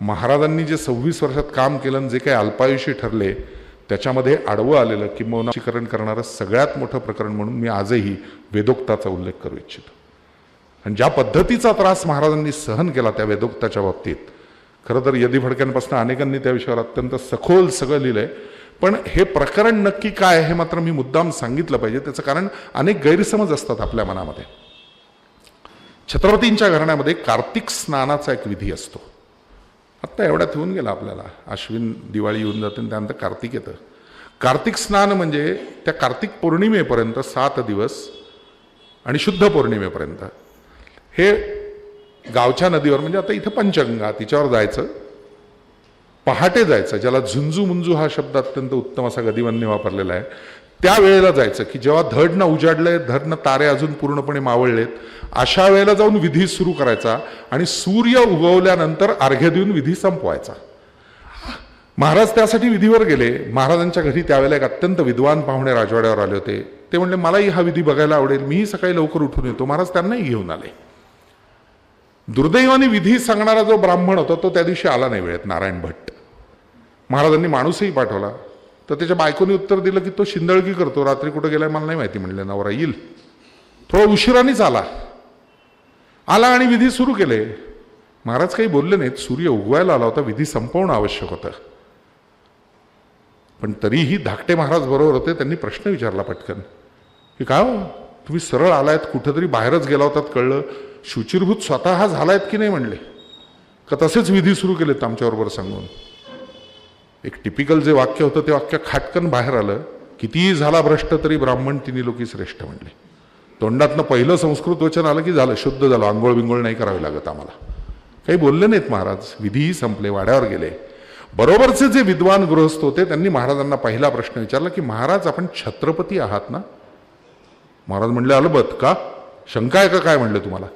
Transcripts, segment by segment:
महाराजांनी जे 26 वर्षात काम केलं, जे काही अल्पायुषी ठरले, त्याच्यामध्ये आडवं आलेलं किंबहुनाशीकरण करणारं सगळ्यात मोठं प्रकरण म्हणून मी आजही वेदोक्ताचा उल्लेख करू इच्छितो. आणि ज्या पद्धतीचा त्रास महाराजांनी सहन केला त्या वेदोक्ताच्या बाबतीत, खरं तर यदी फडक्यांपासून अनेकांनी त्या विषयावर अत्यंत सखोल सगळं लिहिलंय. पण हे प्रकरण नक्की काय हे मात्र मी मुद्दाम सांगितलं पाहिजे. त्याचं कारण अनेक गैरसमज असतात आपल्या मनामध्ये. छत्रपतींच्या घराण्यामध्ये कार्तिक स्नानाचा एक विधी असतो. आत्ता एवढ्यात होऊन गेला आपल्याला, अश्विन दिवाळी येऊन जाते आणि त्यानंतर कार्तिक येतं. कार्तिक स्नान म्हणजे त्या कार्तिक पौर्णिमेपर्यंत 7 दिवस आणि शुद्ध पौर्णिमेपर्यंत हे गावच्या नदीवर, म्हणजे आता इथं पंचगंगा, तिच्यावर जायचं, पहाटे जायचं, ज्याला झुंजू मुंजू हा शब्द अत्यंत उत्तम असा गदिमांनी वापरलेला आहे, त्या वेळेला जायचं की जेव्हा धड न उजाडलंय, धड न तारे अजून पूर्णपणे मावळलेत, अशा वेळेला जाऊन विधी सुरू करायचा आणि सूर्य उगवल्यानंतर अर्घ्य देऊन विधी संपवायचा. महाराज त्यासाठी विधीवर गेले. महाराजांच्या घरी त्यावेळेला एक अत्यंत विद्वान पाहुणे राजवाड्यावर आले होते. ते म्हणले मलाही हा विधी बघायला आवडेल, मीही सकाळी लवकर उठून येतो. महाराज त्यांनाही घेऊन आले. दुर्दैवाने विधी सांगणारा जो ब्राह्मण होता तो त्या दिवशी आला नाही वेळेत, नारायण भट्ट. महाराजांनी माणूसही पाठवला, तर त्याच्या बायकोनी उत्तर दिलं की तो शिंदळकी करतो, रात्री कुठं गेलाय मला नाही माहिती. म्हणले नवरा येईल. थोडा उशिरानेच आला आणि विधी सुरू केले. महाराज काही बोलले नाहीत. सूर्य उगवायला आला होता, विधी संपवणं आवश्यक होतं. पण तरीही धाकटे महाराज बरोबर होते. त्यांनी प्रश्न विचारला पटकन की काय हो, तुम्ही सरळ आलायत, कुठंतरी बाहेरच गेला होतात कळलं, शुचिरभूत स्वतः झालायत की नाही म्हणले, का तसेच विधी सुरू केलेत आमच्याबरोबर सांगून. एक टिपिकल जे वाक्य होतं ते वाक्य खाटकन बाहेर आलं, कितीही झाला भ्रष्ट तरी ब्राह्मण तिन्ही लोकी श्रेष्ठ म्हणले. तोंडातनं पहिलं संस्कृत वचन आलं की झालं, शुद्ध झालं, आंघोळ बिंगोळ नाही करावी लागत आम्हाला. काही बोलले नाहीत महाराज. विधीही संपले, वाड्यावर गेले. बरोबरचे जे विद्वान गृहस्थ होते त्यांनी महाराजांना पहिला प्रश्न विचारला की महाराज आपण छत्रपती आहात ना? महाराज म्हणले अलबत. का, शंका आहे का काय म्हणले तुम्हाला?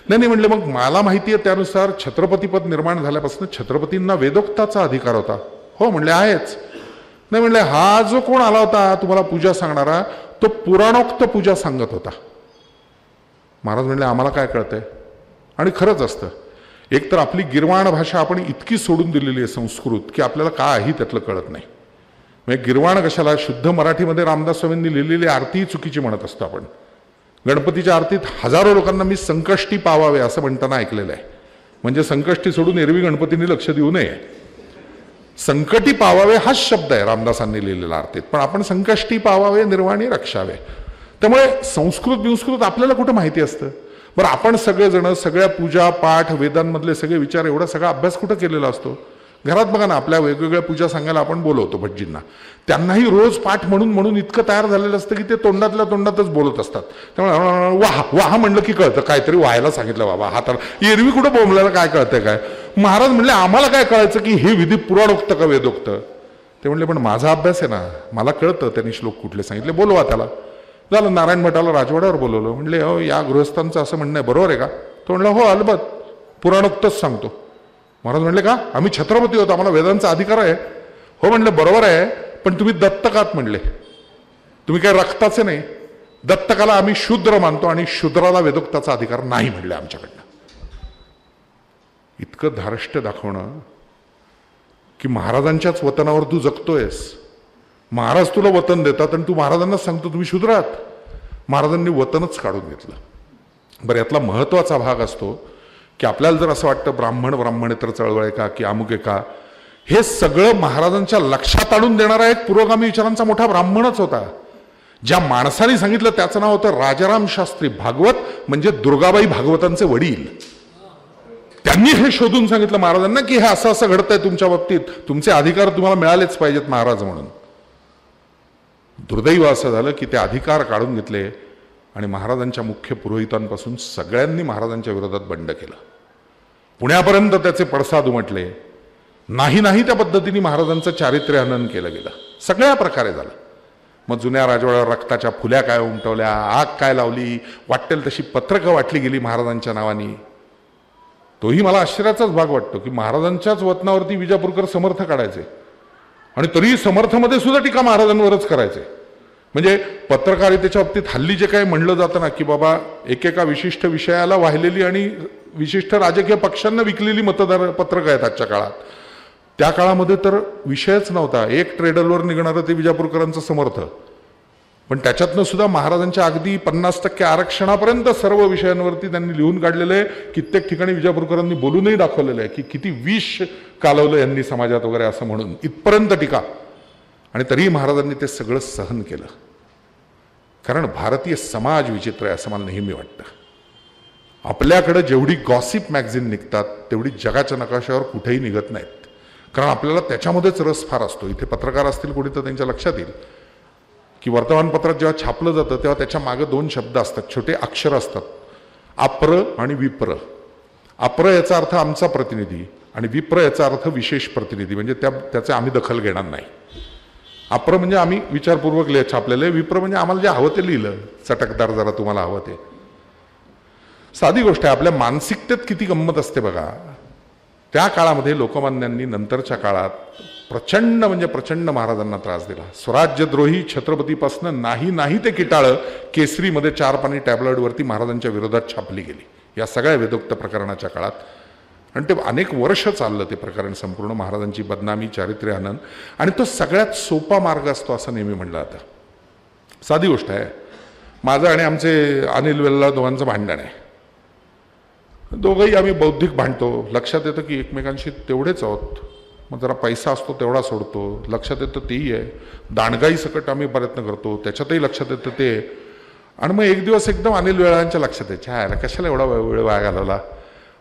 नाही म्हणले मग मला माहिती आहे त्यानुसार छत्रपतीपद निर्माण झाल्यापासून छत्रपतींना वेदोक्ताचा अधिकार होता. हो म्हणले आहेच. नाही म्हणले हा जो कोण आला होता तुम्हाला पूजा सांगणारा, तो पुराणोक्त पूजा सांगत होता. महाराज म्हणले आम्हाला काय कळतंय? आणि खरंच असतं. एक तर आपली गिरवाण भाषा आपण इतकी सोडून दिलेली आहे संस्कृत, की आपल्याला काही त्यातलं कळत नाही. म्हणजे गिरवाण कशाला, शुद्ध मराठीमध्ये रामदास स्वामींनी लिहिलेली आरती चुकीची म्हणत असतो आपण. गणपतीच्या आरतीत हजारो लोकांना मी संकष्टी पावावे असं म्हणताना ऐकलेलं आहे. म्हणजे संकष्टी सोडून एरवी गणपतींनी लक्ष देऊ नये. संकटी पावावे हाच शब्द आहे रामदासांनी लिहिलेला आरतीत, पण आपण संकष्टी पावावे, निर्वाणी रक्षावे. त्यामुळे संस्कृत आपल्याला कुठं माहिती असतं? बरं आपण सगळेजण सगळ्या पूजा पाठ वेदांमधले सगळे विचार एवढा सगळा अभ्यास कुठं केलेला असतो? घरात बघा ना, आपल्या वेगवेगळ्या पूजा सांगायला आपण बोलवतो भटजींना, त्यांनाही रोज पाठ म्हणून इतकं तयार झालेलं असतं की ते तोंडातल्या तोंडातच बोलत असतात. त्यामुळे वाहा म्हणलं की कळतं काहीतरी व्हायला सांगितलं बाबा हाताला. एरवी कुठं बोंबल्याला काय कळतंय काय? महाराज म्हणले आम्हाला काय कळायचं की हे विधी पुराणोक्त का वेदोक्त? ते म्हणले पण माझा अभ्यास आहे ना, मला कळतं त्यांनी श्लोक कुठले सांगितले, बोलवा त्याला. झालं, नारायण भटाला राजवाड्यावर बोलवलं. म्हणले हो या गृहस्थांचं असं म्हणणं आहे, बरोबर आहे का? तो म्हणला हो अलबत, पुराणोक्तच सांगतो. महाराज म्हणले का? आम्ही छत्रपती होतो, आम्हाला वेदांचा अधिकार आहे. हो म्हणले बरोबर आहे, पण तुम्ही दत्तकात म्हणले, तुम्ही काय रक्ताचे नाही. दत्तकाला आम्ही शूद्र मानतो आणि शूद्राला वेदोक्ताचा अधिकार नाही म्हणले आमच्याकडनं. इतकं धार्ष्ट्य दाखवणं की महाराजांच्याच वतनावर तू जगतोयस, महाराज तुला वतन देतात आणि तू महाराजांनाच सांगतो तुम्ही शूद्र आहात. महाराजांनी वतनच काढून घेतलं. बरं, यातला महत्वाचा भाग असतो की आपल्याला जर असं वाटतं ब्राह्मणेतर चळवळ आहे का की अमुक आहे का, हे सगळं महाराजांच्या लक्षात आणून देणारा एक पुरोगामी विचारांचा मोठा ब्राह्मणच होता. ज्या माणसाने सांगितलं त्याचं नाव होतं राजाराम शास्त्री भागवत, म्हणजे दुर्गाबाई भागवतांचे वडील. त्यांनी हे शोधून सांगितलं महाराजांना की हे असं असं घडतंय तुमच्या बाबतीत, तुमचे अधिकार तुम्हाला मिळालेच पाहिजेत महाराज म्हणून. दुर्दैव असं झालं की ते अधिकार काढून घेतले आणि महाराजांच्या मुख्य पुरोहितांपासून सगळ्यांनी महाराजांच्या विरोधात बंड केलं. पुण्यापर्यंत त्याचे पडसाद उमटले. नाही त्या पद्धतीने महाराजांचं चारित्र्य हनन केलं गेलं, सगळ्या प्रकारे झालं. मग जुन्या राजवाड्यावर रक्ताच्या फुल्या काय उमटवल्या, आग काय लावली, वाटेल तशी पत्रकं वाटली गेली महाराजांच्या नावानी. तोही मला आश्चर्याचाच भाग वाटतो की महाराजांच्याच वतनावरती विजापूरकर समर्थ काढायचे आणि तरी समर्थमध्ये सुद्धा टीका महाराजांवरच करायचे. म्हणजे पत्रकारितेच्या बाबतीत हल्ली जे काही म्हणलं जातं ना की बाबा एकेका विशिष्ट विषयाला वाहिलेली आणि विशिष्ट राजकीय पक्षांना विकलेली मतदार पत्रक आहेत आजच्या काळात. त्या काळामध्ये तर विषयच नव्हता. एक ट्रेडरवर निघणारं ते विजापूरकरांचं समर्थ, पण त्याच्यातनं सुद्धा महाराजांच्या अगदी 50% आरक्षणापर्यंत सर्व विषयांवरती त्यांनी लिहून काढलेलं आहे. कित्येक ठिकाणी विजापूरकरांनी बोलूनही दाखवलेलं आहे की किती विष कालवलं यांनी समाजात वगैरे असं म्हणून, इथपर्यंत टीका. आणि तरीही महाराजांनी ते सगळं सहन केलं. कारण भारतीय समाज विचित्र आहे असं मला नेहमी वाटतं. आपल्याकडे जेवढी गॉसिप मॅगझिन निघतात तेवढी जगाच्या नकाशावर कुठेही निघत नाहीत. कारण आपल्याला त्याच्यामध्येच रस फार असतो. इथे पत्रकार असतील कोणी तर त्यांच्या लक्षात येईल की वर्तमानपत्रात जेव्हा छापलं जातं तेव्हा त्याच्या मागे 2 शब्द असतात, छोटे अक्षर असतात, आप्र आणि विप्र. आप्र याचा अर्थ आमचा प्रतिनिधी आणि विप्र याचा अर्थ विशेष प्रतिनिधी, म्हणजे त्याचे आम्ही दखल घेणार नाही. आप्र म्हणजे आम्ही विचारपूर्वक छापलेलं आहे, विप्र म्हणजे आम्हाला जे हवं ते लिहिलं, चटकदार जरा तुम्हाला हवं ते. साधी गोष्ट आहे. आपल्या मानसिकतेत किती गंमत असते बघा. त्या काळामध्ये लोकमान्यांनी नंतरच्या काळात प्रचंड म्हणजे प्रचंड महाराजांना त्रास दिला. स्वराज्यद्रोही छत्रपतीपासनं नाही ते किटाळं केसरीमध्ये 4 पानी टॅबलॉइडवरती महाराजांच्या विरोधात छापली गेली या सगळ्या वेदोक्त प्रकरणाच्या काळात. आणि ते अनेक वर्ष चाललं ते प्रकरण, संपूर्ण महाराजांची बदनामी, चारित्र्य हनन. आणि तो सगळ्यात सोपा मार्ग असतो असं नेहमी म्हणलं जातं. साधी गोष्ट आहे. माझं आणि आमचे अनिल वेल्ला दोघांचं भांडण आहे. दोघंही आम्ही बौद्धिक भांडतो. लक्षात येतं की एकमेकांशी तेवढेच आहोत. मग जरा पैसा असतो तेवढा सोडतो, लक्षात येतं तेही आहे. दांडगाई सकट आम्ही प्रयत्न करतो, त्याच्यातही लक्षात येतं ते. आणि मग एक दिवस एकदम अनिल वेळांच्या लक्षात यायला कशाला एवढा वेळ वाया घालवला.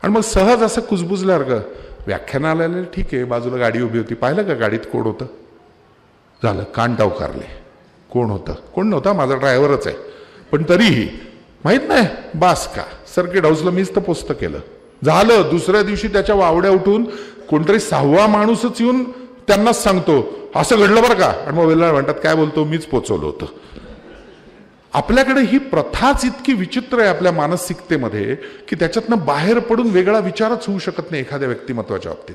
आणि मग सहज असं कुजबुजल्यासारखं व्याख्यानाला आलेलं, ठीक आहे, बाजूला गाडी उभी होती, पाहिलं का गाडीत कोण होतं, झालं कान टावकारले. कोण होतं? कोण नव्हता, माझा ड्रायव्हरच आहे. पण तरीही माहीत नाही बास का, सर्किट हाऊसला मीच तर पोस्ट केलं. झालं. दुसऱ्या दिवशी त्याच्या वावड्या उठून कोणतरी 6वा माणूसच येऊन त्यांनाच सांगतो असं घडलं बरं का. आणि मग वेळेला म्हणतात काय बोलतो, मीच पोचवलं होतं. आपल्याकडे ही प्रथाच इतकी विचित्र आहे आपल्या मानसिकतेमध्ये की त्याच्यातनं बाहेर पडून वेगळा विचारच होऊ शकत नाही एखाद्या व्यक्तिमत्वाच्या बाबतीत.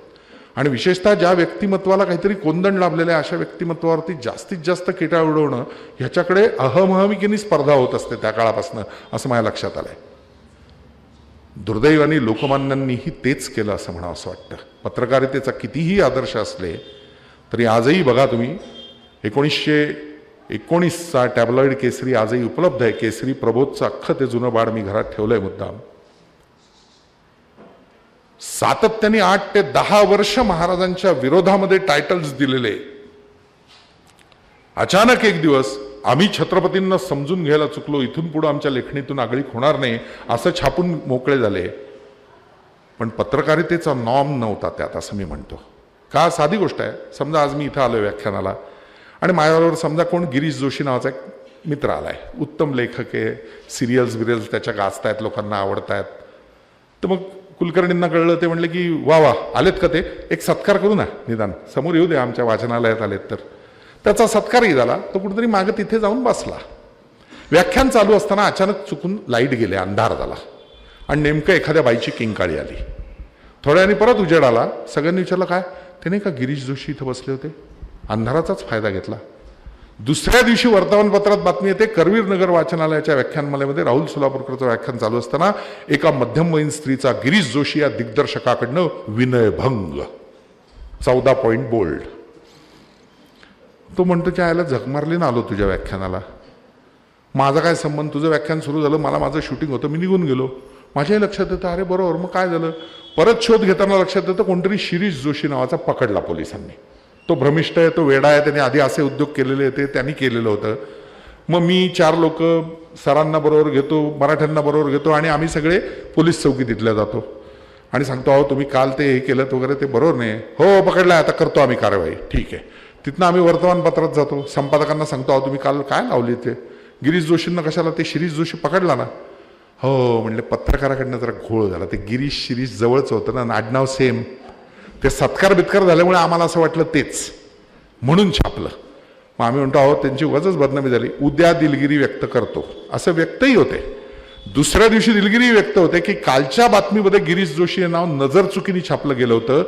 आणि विशेषतः ज्या व्यक्तिमत्वाला काहीतरी कोंदण लाभलेलं आहे अशा व्यक्तिमत्वावरती जास्तीत जास्त किटा उडवणं, ह्याच्याकडे अहमहमिकेने स्पर्धा होत असते त्या काळापासून, असं माझ्या लक्षात आलंय. दुर्दैवाने लोकमान्यांनीही तेच केलं असं म्हणावं असं वाटतं. पत्रकारितेचा कितीही आदर्श असले तरी आजही बघा तुम्ही 1919चा टॅबलॉइड केसरी आजही उपलब्ध आहे. केसरी प्रबोधचं अख्खं ते जुनं बाळ मी घरात ठेवलंय मुद्दाम. सातत्याने 8 ते 10 वर्ष महाराजांच्या विरोधामध्ये टायटल्स दिलेले. अचानक एक दिवस आम्ही छत्रपतींना समजून घ्यायला चुकलो, इथून पुढे आमच्या लेखणीतून आगळीक होणार नाही असं छापून मोकळे झाले. पण पत्रकारितेचा नॉर्म नव्हता त्यात असं मी म्हणतो. का? साधी गोष्ट आहे. समजा आज मी इथं आलोय व्याख्यानाला आणि माझ्याबरोबर समजा कोण गिरीश जोशी नावाचा एक मित्र आलाय, उत्तम लेखक आहे, सिरियल्स बिरियल्स त्याच्या गाजतायत, लोकांना आवडतायत. तर मग कुलकर्णींना कळलं, ते म्हणले की वा वा आलेत का, ते एक सत्कार करू ना, निदान समोर येऊ दे, आमच्या वाचनालयात आलेत तर. त्याचा सत्कारही झाला. तो कुठेतरी मागे तिथे जाऊन बसला. व्याख्यान चालू असताना अचानक चुकून लाईट गेले, अंधार झाला आणि नेमकं एखाद्या बाईची किंकाळी आली. थोड्या वेळाने परत उजेड आला. सगळ्यांनी विचारलं काय, ते नाही का गिरीश जोशी इथं बसले होते. अंधाराचाच फायदा घेतला. दुसऱ्या दिवशी वर्तमानपत्रात बातमी येते, करवीर नगर वाचनालयाच्या व्याख्यानमालेमध्ये राहुल सोलापूरकरचं व्याख्यान चालू असताना एका मध्यमवयीन स्त्रीचा गिरीश जोशी या दिग्दर्शकाकडनं विनयभंग, 14 पॉइंट बोल्ड. तो म्हणतो की आयला झक मारली ना आलो तुझ्या व्याख्यानाला. माझा काय संबंध, तुझं व्याख्यान सुरू झालं, मला माझं शूटिंग होतं, मी निघून गेलो. माझ्याही लक्षात येतं अरे बरोबर, मग काय झालं. परत शोध घेताना लक्षात येतं कोणतरी शिरीष जोशी नावाचा पकडला पोलिसांनी. तो भ्रमिष्ठ आहे, तो वेडा आहे, त्याने आधी असे उद्योग केलेले होते, त्यांनी केलेलं होतं. मग मी 4 लोक सरांना बरोबर घेतो, मराठ्यांना बरोबर घेतो आणि आम्ही सगळे पोलीस चौकी तिथल्या जातो आणि सांगतो अहो तुम्ही काल ते हे केलं वगैरे, ते बरोबर नाही. हो पकडलाय, आता करतो आम्ही कारवाई. ठीक आहे. तिथनं आम्ही वर्तमानपत्रात जातो, संपादकांना सांगतो अहो तुम्ही काल काय लावली ते गिरीश जोशींना, कशाला, ते शिरीष जोशी पकडला ना. हो म्हणले, पत्रकाराकडनं जरा घोळ झाला. ते गिरीश शिरीष जवळच होतं ना, आडनाव सेम. ते सत्कार बित्कार झाल्यामुळे आम्हाला असं वाटलं तेच, म्हणून छापलं. मग आम्ही म्हणतो अहो त्यांची उगाचच बदनामी झाली, उद्या दिलगिरी व्यक्त करतो, असं व्यक्तही होते. दुसऱ्या दिवशी दिलगिरी व्यक्त होते की कालच्या बातमीमध्ये गिरीश जोशी हे नाव नजर चुकीने छापलं गेलं होतं,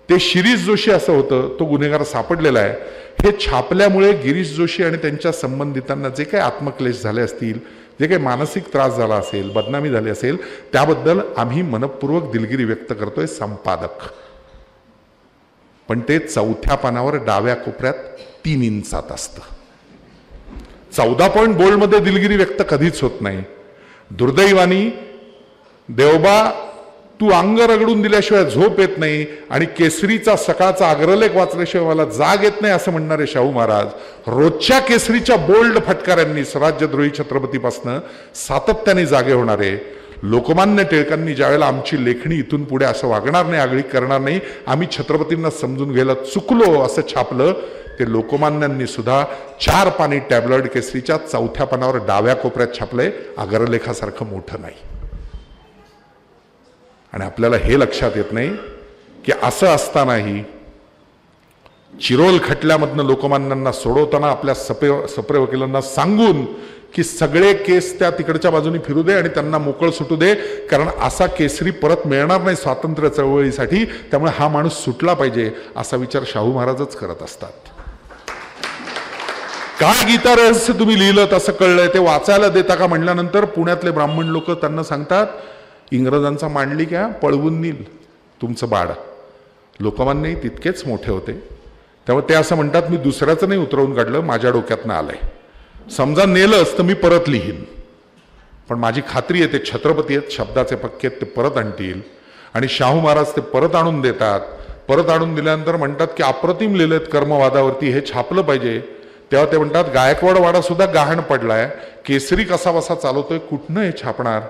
ते शिरीष जोशी असं होतं, तो गुन्हेगार सापडलेला आहे. हे छापल्यामुळे गिरीश जोशी आणि त्यांच्या संबंधितांना जे काही आत्मक्लेश झाले असतील जे काही मानसिक त्रास झाला असेल, बदनामी झाली असेल, त्याबद्दल आम्ही मनपूर्वक दिलगिरी व्यक्त करतोय संपादक. पण ते 4थ्या पानावर डाव्या कोपऱ्यात 3 इंचात असतं. 14 पॉइंट बोल्डमध्ये दिलगिरी व्यक्त कधीच होत नाही. दुर्दैवानी देवबा तू अंग रगडून दिल्याशिवाय झोप येत नाही आणि केसरीचा सकाळचा अग्रलेख वाचल्याशिवाय मला जाग येत नाही असं म्हणणारे शाहू महाराज रोजच्या केसरीच्या बोल्ड फटकाऱ्यांनी स्वराज्यद्रोही छत्रपतीपासनं सातत्याने जागे होणारे. लोकमान्य टिळकांनी ज्यावेळेला आमची लेखणी इथून पुढे असं वागणार नाही, आगळीक करणार नाही, आम्ही छत्रपतींना समजून घ्यायला चुकलो असं छापलं, ते लोकमान्यांनी सुद्धा 4 पानी टॅब्लॉइड केसरीच्या 4थ्या पानावर डाव्या कोपऱ्यात छापलंय, अग्रलेखासारखं मोठं नाही. आणि आपल्याला हे लक्षात येत नाही की असं असतानाही चिरोल खटल्यामधनं लोकमान्यांना सोडवताना आपल्या सप्रे वकिलांना सांगून की सगळे केस त्या तिकडच्या बाजूनी फिरू दे आणि त्यांना मोकळ सुटू दे, कारण असा केसरी परत मिळणार नाही स्वातंत्र्य चळवळीसाठी, त्यामुळे हा माणूस सुटला पाहिजे असा विचार शाहू महाराजच करत असतात. काय गीता रहस्य तुम्ही लिहिलं असं कळलंय, ते वाचायला देता का म्हणल्यानंतर पुण्यातले ब्राह्मण लोक त्यांना सांगतात, इंग्रजांचा मांडली क्या पळवून नेईल तुमचं बाळ. लोकमान्यही तितकेच मोठे होते, त्यामुळे ते असं म्हणतात, मी दुसऱ्याचं नाही उतरवून काढलं, माझ्या डोक्यातनं आलंय. समजा नेलंच तर मी परत लिहीन, पण माझी खात्री आहे ते छत्रपती आहेत, शब्दाचे पक्के ते परत आणतील. आणि शाहू महाराज ते परत आणून देतात. परत आणून दिल्यानंतर म्हणतात की अप्रतिम लिहिलेत कर्मवादावरती, हे छापलं पाहिजे. तेव्हा ते म्हणतात गायकवाड वाडा सुद्धा गहाण पडलाय, केसरी कसा बसा चालवतोय, कुठनं हे छापणार.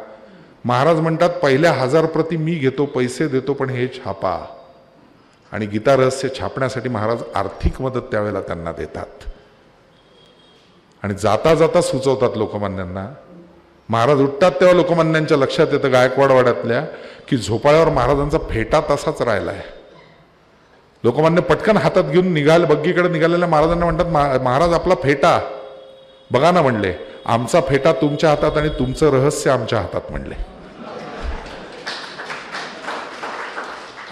महाराज म्हणतात पहिल्या 1000 प्रती मी घेतो, पैसे देतो, पण हे छापा. आणि गीता रहस्य छापण्यासाठी महाराज आर्थिक मदत त्यावेळेला त्यांना देतात. आणि जाता जाता सुचवतात लोकमान्यांना. महाराज उठतात तेव्हा लोकमान्यांच्या लक्षात येतं गायकवाड वाड्यातल्या की झोपाळ्यावर महाराजांचा फेटा तसाच राहिलाय. लोकमान्य पटकन हातात घेऊन बग्गीकडे निघालेल्या महाराजांना म्हणतात, महाराज आपला फेटा बघा ना. म्हणले आमचा फेटा तुमच्या हातात आणि तुमचं रहस्य आमच्या हातात. म्हणले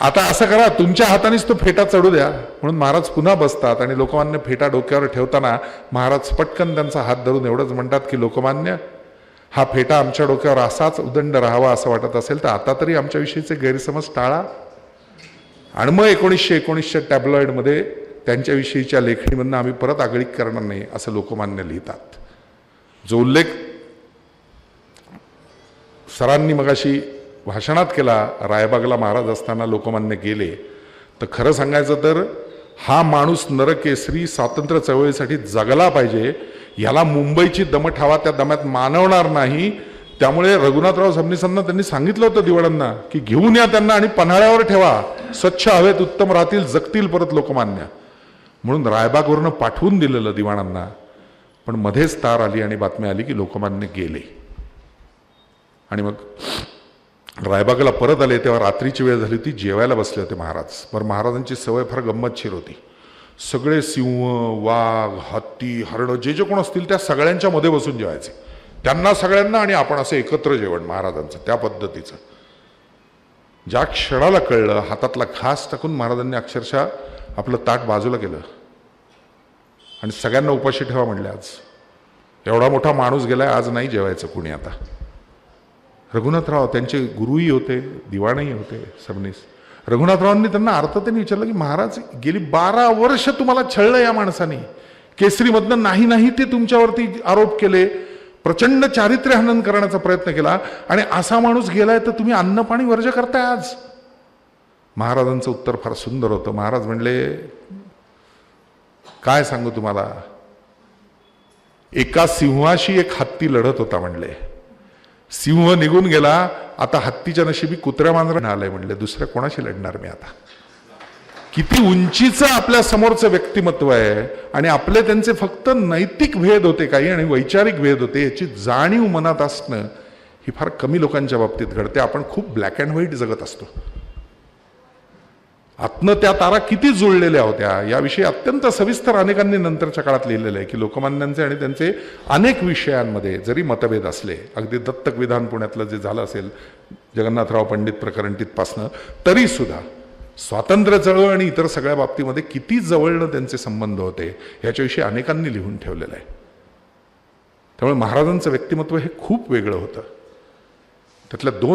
आता असं करा, तुमच्या हातानेच तो फेटा चढू द्या. म्हणून महाराज पुन्हा बसतात आणि लोकमान्य फेटा डोक्यावर ठेवताना महाराज पटकन त्यांचा हात धरून एवढंच म्हणतात की लोकमान्य, हा फेटा आमच्या डोक्यावर असाच उदंड राहावा असं वाटत असेल तर आता तरी आमच्या विषयीचे गैरसमज टाळा. आणि मग 1919च्या टॅब्लॉइडमध्ये त्यांच्याविषयीच्या लेखणीमधनं आम्ही परत आगळीक करणार नाही असं लोकमान्य लिहितात. जो उल्लेख सरांनी मगाशी भाषणात केला, रायबागला महाराज असताना लोकमान्य गेले, तर खरं सांगायचं तर हा माणूस नरकेसरी स्वातंत्र्य चळवळीसाठी जगला पाहिजे, याला मुंबईची दमट हवा त्या दम्यात मानवणार नाही. त्यामुळे रघुनाथराव सबनीसांना त्यांनी सांगितलं होतं दिवाणांना की घेऊन या त्यांना आणि पन्हाळ्यावर ठेवा, स्वच्छ हवेत उत्तम राहतील, जगतील परत लोकमान्य. म्हणून रायबागवरनं पाठवून दिलेलं दिवाणांना. पण मध्येच तार आली आणि बातमी आली की लोकमान्य गेले. आणि मग रायबागला परत आले तेव्हा रात्रीची वेळ झाली होती, जेवायला बसले होते महाराज. बरं, महाराजांची सवय फार गंमतशीर होती. सगळे सिंह, वाघ, हत्ती, हरणं जे जे कोण असतील त्या सगळ्यांच्या मध्ये बसून जेवायचे. त्यांना सगळ्यांना आणि आपण असं एकत्र जेवण महाराजांचं त्या पद्धतीचं. ज्या क्षणाला कळलं, हातातला घास टाकून महाराजांनी अक्षरशः आपलं ताट बाजूला केलं आणि सगळ्यांना उपाशी ठेवा म्हणले. आज एवढा मोठा माणूस गेलाय, आज नाही जेवायचं कुणी. आता रघुनाथराव त्यांचे गुरुही होते, दिवाणही होते सबनीस. रघुनाथरावांनी त्यांना अर्थाने विचारलं की महाराज गेली 12 वर्ष तुम्हाला छळलं या माणसाने, केसरीमधनं नाही नाही ते तुमच्यावरती आरोप केले, प्रचंड चारित्र्य हनन करण्याचा प्रयत्न केला, आणि असा माणूस गेलाय तर तुम्ही अन्न पाणी वर्ज करताय आज. महाराजांचं उत्तर फार सुंदर होतं. महाराज म्हणले, काय सांगू तुम्हाला, एका सिंहाशी एक हत्ती लढत होता. म्हणले सिंह निघून गेला, आता हत्तीच्या नशिबी कुत्र्या मांजरा आलंय. म्हणले दुसऱ्या कोणाशी लढणार मी आता. किती उंचीचं आपल्या समोरचं व्यक्तिमत्व आहे, आणि आपले त्यांचे फक्त नैतिक भेद होते काही आणि वैचारिक भेद होते, याची जाणीव मनात असणं ही फार कमी लोकांच्या बाबतीत घडते. आपण खूप ब्लॅक अँड व्हाईट जगत असतो. आत्म त्या तारा किती जुळलेल्या होत्या याविषयी अत्यंत सविस्तर अनेकांनी नंतरच्या काळात लिहिलेलं आहे की लोकमान्यांचे आणि त्यांचे अनेक विषयांमध्ये जरी मतभेद असले, अगदी दत्तक विधान पुण्यातलं जे झालं असेल जगन्नाथराव पंडित प्रकरण तिथपासनं, तरी सुद्धा स्वातंत्र्य चळवळ आणि इतर सगळ्या बाबतीमध्ये किती जवळनं त्यांचे संबंध होते याच्याविषयी अनेकांनी लिहून ठेवलेलं आहे. त्यामुळे महाराजांचं व्यक्तिमत्व हे खूप वेगळं होतं. त्यातल्या दोन